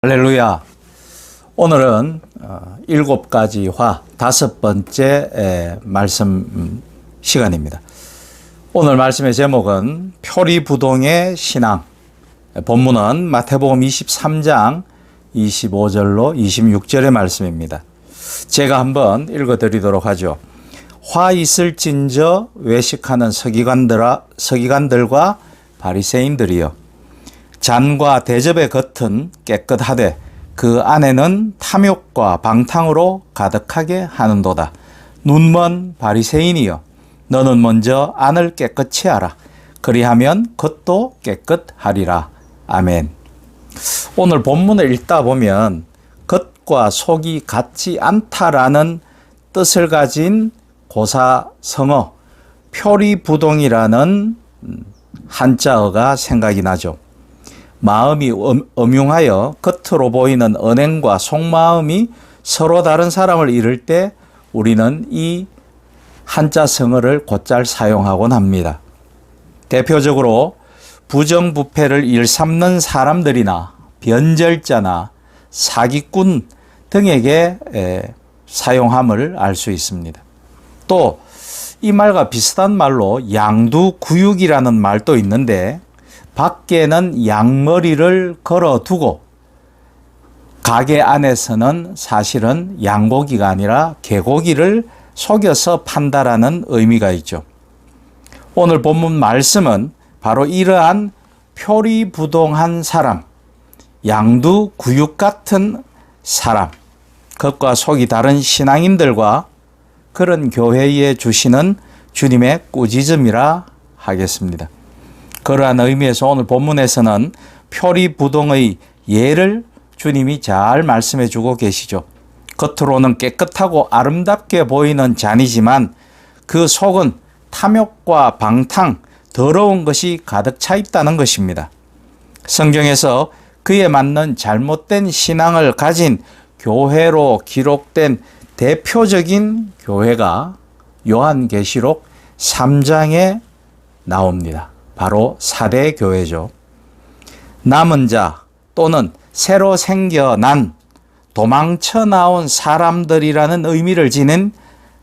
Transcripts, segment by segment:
할렐루야. 오늘은 7가지화 5번째 말씀 시간입니다. 오늘 말씀의 제목은 표리부동의 신앙. 본문은 마태복음 23장 25절로 26절의 말씀입니다. 제가 한번 읽어드리도록 하죠. 화 있을진저 외식하는 서기관들과 바리새인들이여, 잔과 대접의 겉은 깨끗하되 그 안에는 탐욕과 방탕으로 가득하게 하는도다. 눈먼 바리새인이여, 너는 먼저 안을 깨끗이 하라. 그리하면 겉도 깨끗하리라. 아멘. 오늘 본문을 읽다 보면 겉과 속이 같지 않다라는 뜻을 가진 고사성어 표리부동이라는 한자어가 생각이 나죠. 마음이 음흉하여 겉으로 보이는 언행과 속마음이 서로 다른 사람을 이룰 때 우리는 이 한자성어를 곧잘 사용하곤 합니다. 대표적으로 부정부패를 일삼는 사람들이나 변절자나 사기꾼 등에게 사용함을 알 수 있습니다. 또 이 말과 비슷한 말로 양두구육이라는 말도 있는데, 밖에는 양머리를 걸어두고 가게 안에서는 사실은 양고기가 아니라 개고기를 속여서 판다라는 의미가 있죠. 오늘 본문 말씀은 바로 이러한 표리부동한 사람, 양두구육 같은 사람, 겉과 속이 다른 신앙인들과 그런 교회에 주시는 주님의 꾸짖음이라 하겠습니다. 그러한 의미에서 오늘 본문에서는 표리부동의 예를 주님이 잘 말씀해 주고 계시죠. 겉으로는 깨끗하고 아름답게 보이는 잔이지만 그 속은 탐욕과 방탕, 더러운 것이 가득 차 있다는 것입니다. 성경에서 그에 맞는 잘못된 신앙을 가진 교회로 기록된 대표적인 교회가 요한계시록 3장에 나옵니다. 바로 사대교회죠. 남은 자 또는 새로 생겨난 도망쳐 나온 사람들이라는 의미를 지닌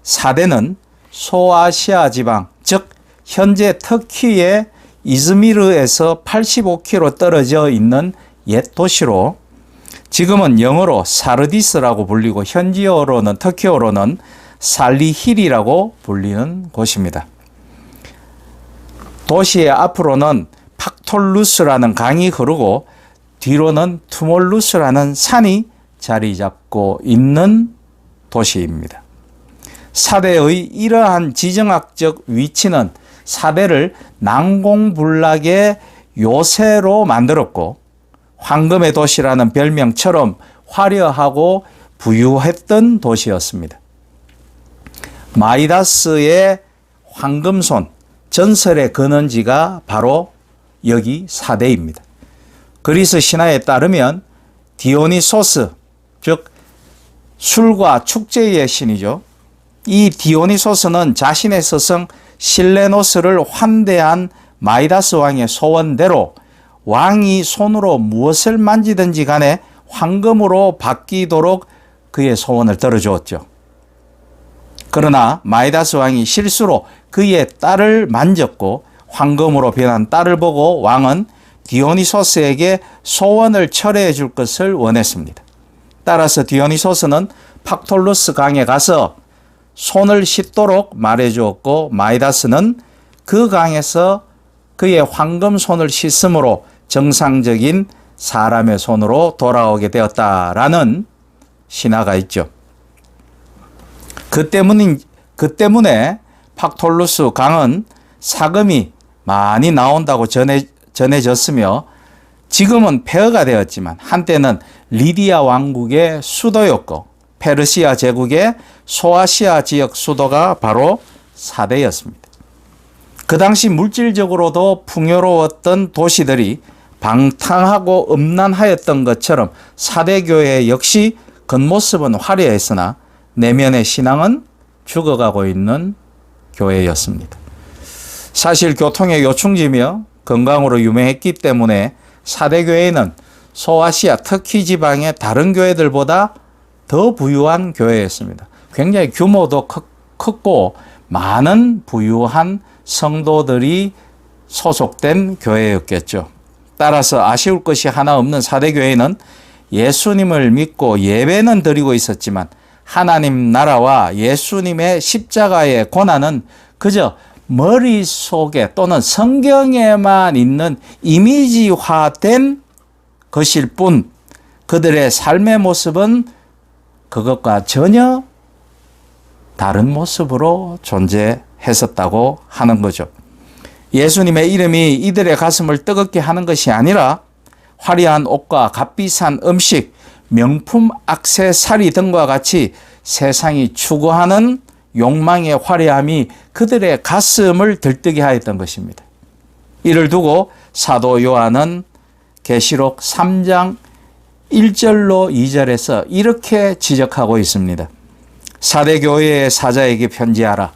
사대는 소아시아 지방, 즉 현재 터키의 이즈미르에서 85km 떨어져 있는 옛 도시로, 지금은 영어로 사르디스라고 불리고 현지어로는, 터키어로는 살리힐이라고 불리는 곳입니다. 도시의 앞으로는 팍톨루스라는 강이 흐르고 뒤로는 투몰루스라는 산이 자리 잡고 있는 도시입니다. 사대의 이러한 지정학적 위치는 사대를 난공불락의 요새로 만들었고, 황금의 도시라는 별명처럼 화려하고 부유했던 도시였습니다. 마이다스의 황금손, 전설의 근원지가 바로 여기 사대입니다. 그리스 신화에 따르면 디오니소스, 즉 술과 축제의 신이죠. 이 디오니소스는 자신의 스승 실레노스를 환대한 마이다스 왕의 소원대로 왕이 손으로 무엇을 만지든지 간에 황금으로 바뀌도록 그의 소원을 들어주었죠. 그러나 마이다스 왕이 실수로 그의 딸을 만졌고 황금으로 변한 딸을 보고 왕은 디오니소스에게 소원을 철회해 줄 것을 원했습니다. 따라서 디오니소스는 팍톨루스 강에 가서 손을 씻도록 말해주었고, 마이다스는 그 강에서 그의 황금 손을 씻음으로 정상적인 사람의 손으로 돌아오게 되었다라는 신화가 있죠. 그 때문에 팍톨루스 강은 사금이 많이 나온다고 전해졌으며, 지금은 폐허가 되었지만 한때는 리디아 왕국의 수도였고 페르시아 제국의 소아시아 지역 수도가 바로 사대였습니다. 그 당시 물질적으로도 풍요로웠던 도시들이 방탕하고 음란하였던 것처럼 사대교회 역시 겉모습은 화려했으나 내면의 신앙은 죽어가고 있는 교회였습니다. 사실 교통의 요충지며 건강으로 유명했기 때문에 사대교회는 소아시아 터키 지방의 다른 교회들보다 더 부유한 교회였습니다. 굉장히 규모도 컸고 많은 부유한 성도들이 소속된 교회였겠죠. 따라서 아쉬울 것이 하나 없는 사대교회는 예수님을 믿고 예배는 드리고 있었지만 하나님 나라와 예수님의 십자가의 고난은 그저 머릿속에 또는 성경에만 있는 이미지화된 것일 뿐 그들의 삶의 모습은 그것과 전혀 다른 모습으로 존재했었다고 하는 거죠. 예수님의 이름이 이들의 가슴을 뜨겁게 하는 것이 아니라 화려한 옷과 값비싼 음식, 명품 액세서리 등과 같이 세상이 추구하는 욕망의 화려함이 그들의 가슴을 들뜨게 하였던 것입니다. 이를 두고 사도 요한은 계시록 3장 1절로 2절에서 이렇게 지적하고 있습니다. 사대교회의 사자에게 편지하라.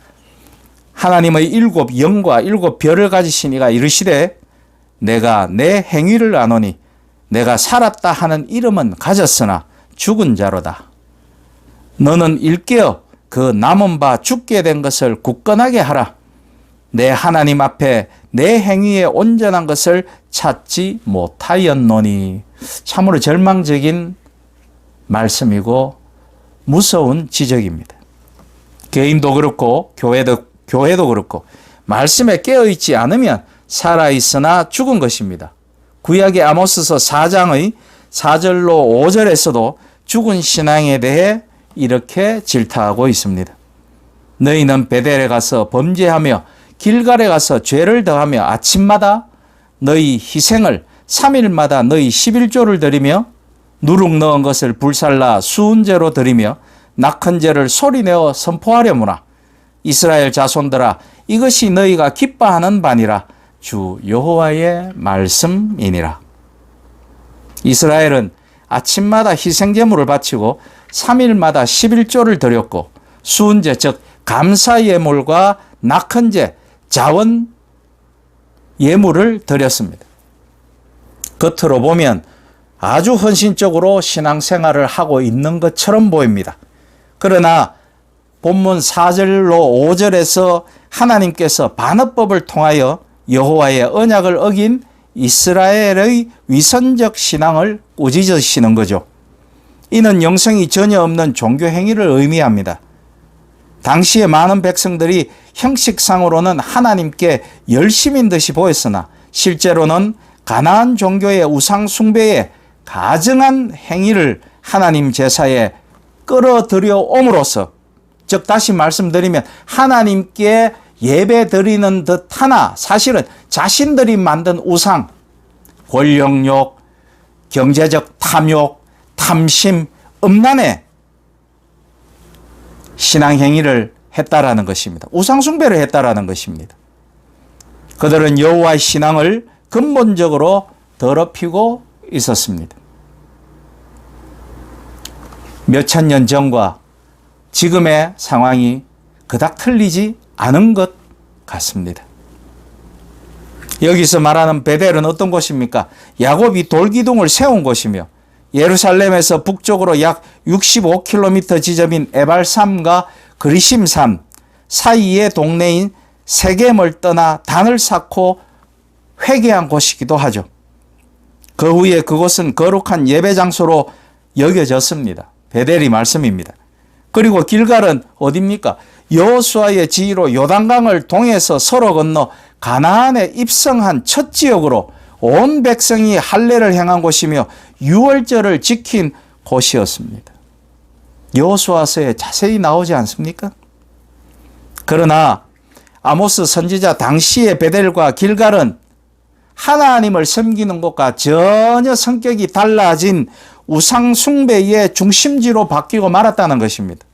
하나님의 7 영과 7 별을 가지신 이가 이르시되 내가 내 행위를 아노니 내가 살았다 하는 이름은 가졌으나 죽은 자로다. 너는 일깨어 그 남은 바 죽게 된 것을 굳건하게 하라. 내 하나님 앞에 내 행위에 온전한 것을 찾지 못하였노니. 참으로 절망적인 말씀이고 무서운 지적입니다. 개인도 그렇고 교회도 그렇고 말씀에 깨어있지 않으면 살아있으나 죽은 것입니다. 구약의 아모스서 4장의 4절로 5절에서도 죽은 신앙에 대해 이렇게 질타하고 있습니다. 너희는 베델에 가서 범죄하며 길갈에 가서 죄를 더하며 아침마다 너희 희생을 3일마다 너희 11조를 드리며 누룩 넣은 것을 불살라 수은제로 드리며 낙헌제를 소리내어 선포하려무나. 이스라엘 자손들아 이것이 너희가 기뻐하는 바니라. 주 여호와의 말씀이니라. 이스라엘은 아침마다 희생제물을 바치고 3일마다 11조를 드렸고 수은제 즉 감사 예물과 낙헌제 자원 예물을 드렸습니다. 겉으로 보면 아주 헌신적으로 신앙생활을 하고 있는 것처럼 보입니다. 그러나 본문 4절로 5절에서 하나님께서 반어법을 통하여 여호와의 언약을 어긴 이스라엘의 위선적 신앙을 꾸짖으시는 거죠. 이는 영성이 전혀 없는 종교 행위를 의미합니다. 당시에 많은 백성들이 형식상으로는 하나님께 열심인 듯이 보였으나 실제로는 가나안 종교의 우상 숭배에 가증한 행위를 하나님 제사에 끌어들여 옴으로써, 즉 다시 말씀드리면 하나님께 예배 드리는 듯하나 사실은 자신들이 만든 우상, 권력욕, 경제적 탐욕, 탐심, 음란의 신앙행위를 했다라는 것입니다. 우상숭배를 했다라는 것입니다. 그들은 여호와의 신앙을 근본적으로 더럽히고 있었습니다. 몇천 년 전과 지금의 상황이 그닥 틀리지 않은 것 같습니다. 여기서 말하는 베델은 어떤 곳입니까? 야곱이 돌기둥을 세운 곳이며 예루살렘에서 북쪽으로 약 65km 지점인 에발산과 그리심산 사이의 동네인 세겜을 떠나 단을 쌓고 회개한 곳이기도 하죠. 그 후에 그곳은 거룩한 예배 장소로 여겨졌습니다. 베델이 말씀입니다. 그리고 길갈은 어디입니까? 여호수아의 지휘로 요단강을 동해서 서로 건너 가나안에 입성한 첫 지역으로 온 백성이 할례를 행한 곳이며 유월절을 지킨 곳이었습니다. 여호수아서에 자세히 나오지 않습니까? 그러나 아모스 선지자 당시의 베델과 길갈은 하나님을 섬기는 것과 전혀 성격이 달라진 우상 숭배의 중심지로 바뀌고 말았다는 것입니다.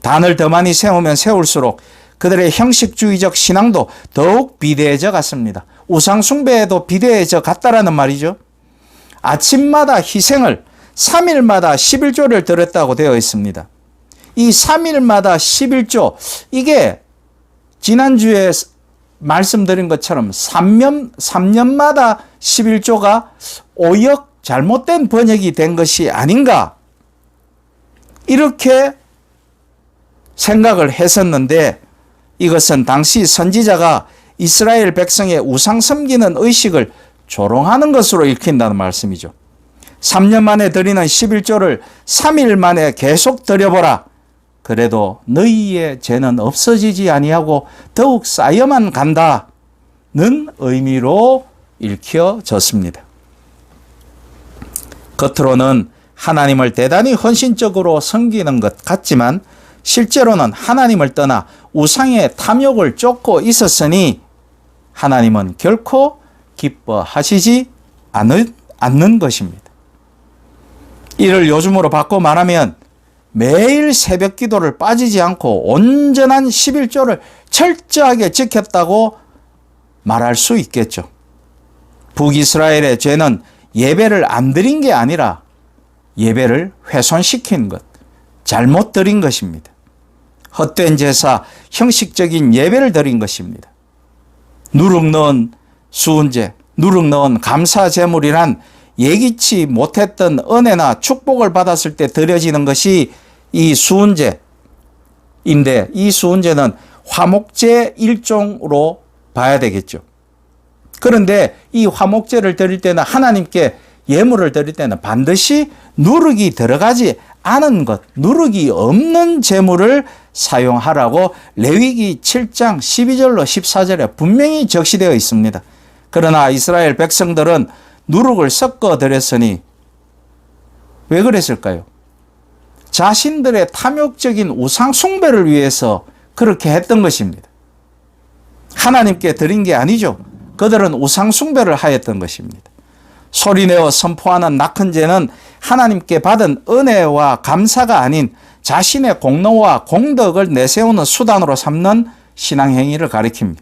단을 더 많이 세우면 세울수록 그들의 형식주의적 신앙도 더욱 비대해져 갔습니다. 우상 숭배에도 비대해져 갔다라는 말이죠. 아침마다 희생을 3일마다 11조를 드렸다고 되어 있습니다. 이 3일마다 11조, 이게 지난주에 말씀드린 것처럼 3년마다 11조가 오역 잘못된 번역이 된 것이 아닌가, 이렇게 생각을 했었는데, 이것은 당시 선지자가 이스라엘 백성의 우상 섬기는 의식을 조롱하는 것으로 읽힌다는 말씀이죠. 3년 만에 드리는 11조를 3일 만에 계속 드려보라. 그래도 너희의 죄는 없어지지 아니하고 더욱 쌓여만 간다는 의미로 읽혀졌습니다. 겉으로는 하나님을 대단히 헌신적으로 섬기는 것 같지만 실제로는 하나님을 떠나 우상의 탐욕을 쫓고 있었으니 하나님은 결코 기뻐하시지 않는 것입니다. 이를 요즘으로 바꿔 말하면 매일 새벽 기도를 빠지지 않고 온전한 11조를 철저하게 지켰다고 말할 수 있겠죠. 북이스라엘의 죄는 예배를 안 드린 게 아니라 예배를 훼손시킨 것, 잘못 드린 것입니다. 헛된 제사, 형식적인 예배를 드린 것입니다. 누룩 넣은 수은제, 누룩 넣은 감사 제물이란 예기치 못했던 은혜나 축복을 받았을 때 드려지는 것이 이 수은제인데, 이 수은제는 화목제 일종으로 봐야 되겠죠. 그런데 이 화목제를 드릴 때는, 하나님께 예물을 드릴 때는 반드시 누룩이 들어가지 않은 것, 누룩이 없는 제물을 사용하라고 레위기 7장 12절로 14절에 분명히 적시되어 있습니다. 그러나 이스라엘 백성들은 누룩을 섞어 드렸으니 왜 그랬을까요? 자신들의 탐욕적인 우상 숭배를 위해서 그렇게 했던 것입니다. 하나님께 드린 게 아니죠. 그들은 우상 숭배를 하였던 것입니다. 소리내어 선포하는 낙헌제는 하나님께 받은 은혜와 감사가 아닌 자신의 공로와 공덕을 내세우는 수단으로 삼는 신앙행위를 가리킵니다.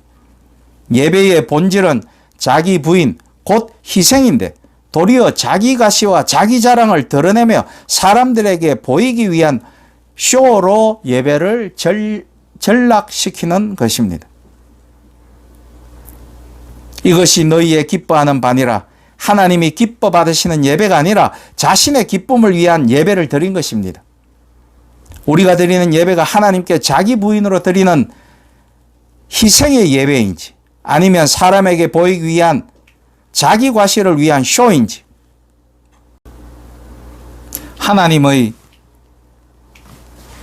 예배의 본질은 자기 부인, 곧 희생인데 도리어 자기 가시와 자기 자랑을 드러내며 사람들에게 보이기 위한 쇼로 예배를 전락시키는 것입니다. 이것이 너희의 기뻐하는 바니라. 하나님이 기뻐 받으시는 예배가 아니라 자신의 기쁨을 위한 예배를 드린 것입니다. 우리가 드리는 예배가 하나님께 자기 부인으로 드리는 희생의 예배인지, 아니면 사람에게 보이기 위한 자기 과시를 위한 쇼인지, 하나님의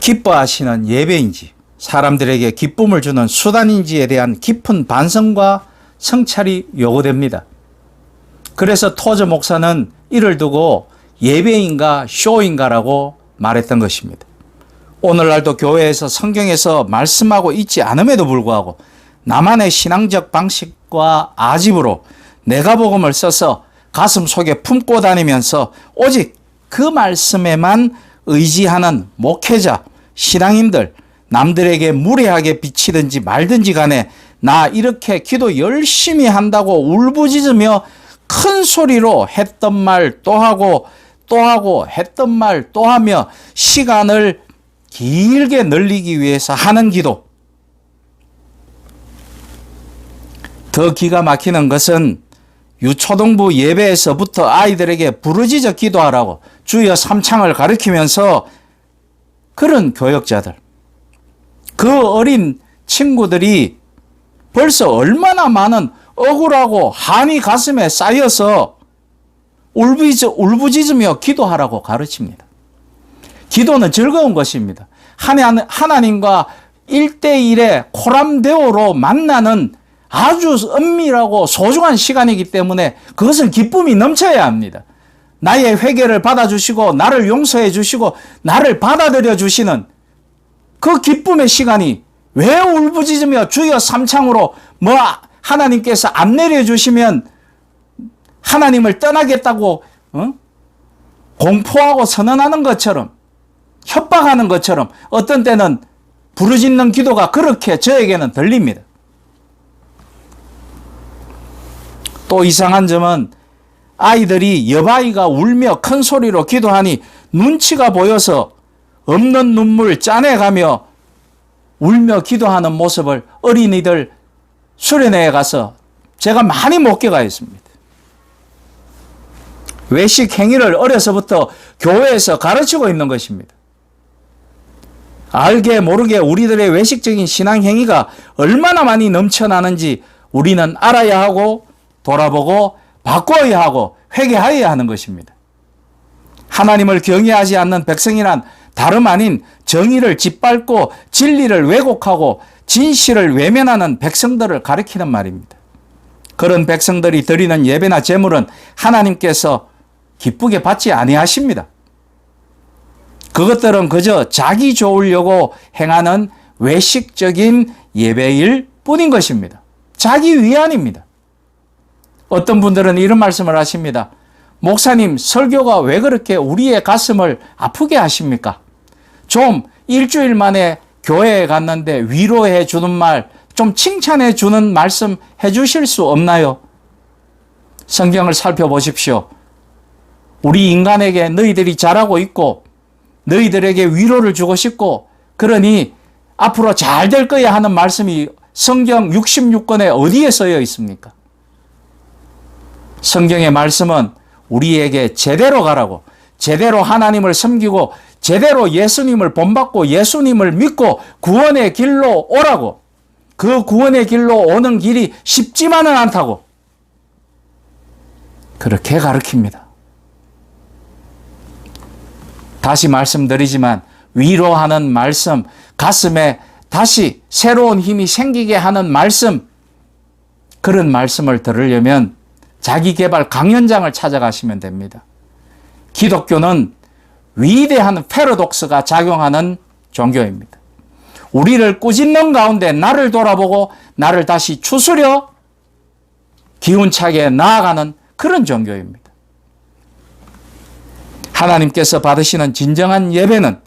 기뻐하시는 예배인지, 사람들에게 기쁨을 주는 수단인지에 대한 깊은 반성과 성찰이 요구됩니다. 그래서 토저 목사는 이를 두고 예배인가 쇼인가라고 말했던 것입니다. 오늘날도 교회에서 성경에서 말씀하고 있지 않음에도 불구하고 나만의 신앙적 방식과 아집으로 내가 복음을 써서 가슴 속에 품고 다니면서 오직 그 말씀에만 의지하는 목회자, 신앙인들, 남들에게 무례하게 비치든지 말든지 간에 나 이렇게 기도 열심히 한다고 울부짖으며 큰 소리로 했던 말 또 하고 또 하고 했던 말 또 하며 시간을 길게 늘리기 위해서 하는 기도. 더 기가 막히는 것은 유초등부 예배에서부터 아이들에게 부르짖어 기도하라고 주여 삼창을 가르치면서 그런 교역자들, 그 어린 친구들이 벌써 얼마나 많은 억울하고 한이 가슴에 쌓여서 울부짖으며 기도하라고 가르칩니다. 기도는 즐거운 것입니다. 하나님과 1대1의 코람데오로 만나는 아주 은밀하고 소중한 시간이기 때문에 그것은 기쁨이 넘쳐야 합니다. 나의 회개를 받아주시고 나를 용서해 주시고 나를 받아들여 주시는 그 기쁨의 시간이 왜 울부짖으며 주여 삼창으로 하나님께서 안 내려주시면 하나님을 떠나겠다고 공포하고 선언하는 것처럼, 협박하는 것처럼 어떤 때는 부르짖는 기도가 그렇게 저에게는 들립니다. 또 이상한 점은 아이들이 여바이가 울며 큰 소리로 기도하니 눈치가 보여서 없는 눈물 짜내가며 울며 기도하는 모습을 어린이들 수련회에 가서 제가 많이 목격하였습니다. 외식 행위를 어려서부터 교회에서 가르치고 있는 것입니다. 알게 모르게 우리들의 외식적인 신앙 행위가 얼마나 많이 넘쳐나는지 우리는 알아야 하고 돌아보고 바꿔야 하고 회개하여야 하는 것입니다. 하나님을 경외하지 않는 백성이란 다름 아닌 정의를 짓밟고 진리를 왜곡하고 진실을 외면하는 백성들을 가리키는 말입니다. 그런 백성들이 드리는 예배나 제물은 하나님께서 기쁘게 받지 아니하십니다. 그것들은 그저 자기 좋으려고 행하는 외식적인 예배일 뿐인 것입니다. 자기 위안입니다. 어떤 분들은 이런 말씀을 하십니다. 목사님, 설교가 왜 그렇게 우리의 가슴을 아프게 하십니까? 좀 일주일 만에 교회에 갔는데 위로해 주는 말, 좀 칭찬해 주는 말씀 해 주실 수 없나요? 성경을 살펴보십시오. 우리 인간에게 너희들이 잘하고 있고 너희들에게 위로를 주고 싶고 그러니 앞으로 잘 될 거야 하는 말씀이 성경 66권에 어디에 쓰여 있습니까? 성경의 말씀은 우리에게 제대로 가라고, 제대로 하나님을 섬기고 제대로 예수님을 본받고 예수님을 믿고 구원의 길로 오라고, 그 구원의 길로 오는 길이 쉽지만은 않다고 그렇게 가르칩니다. 다시 말씀드리지만 위로하는 말씀, 가슴에 다시 새로운 힘이 생기게 하는 말씀, 그런 말씀을 들으려면 자기개발 강연장을 찾아가시면 됩니다. 기독교는 위대한 패러독스가 작용하는 종교입니다. 우리를 꾸짖는 가운데 나를 돌아보고 나를 다시 추스려 기운차게 나아가는 그런 종교입니다. 하나님께서 받으시는 진정한 예배는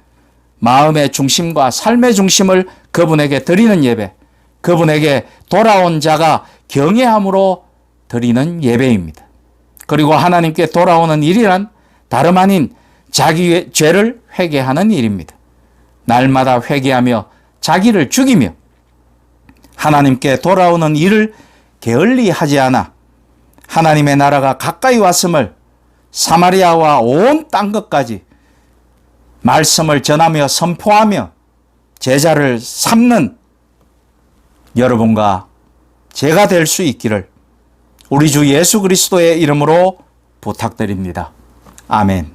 마음의 중심과 삶의 중심을 그분에게 드리는 예배, 그분에게 돌아온 자가 경외함으로 드리는 예배입니다. 그리고 하나님께 돌아오는 일이란 다름 아닌 자기의 죄를 회개하는 일입니다. 날마다 회개하며 자기를 죽이며 하나님께 돌아오는 일을 게을리 하지 않아 하나님의 나라가 가까이 왔음을 사마리아와 온 땅 끝까지 말씀을 전하며 선포하며 제자를 삼는 여러분과 제가 될 수 있기를 우리 주 예수 그리스도의 이름으로 부탁드립니다. 아멘.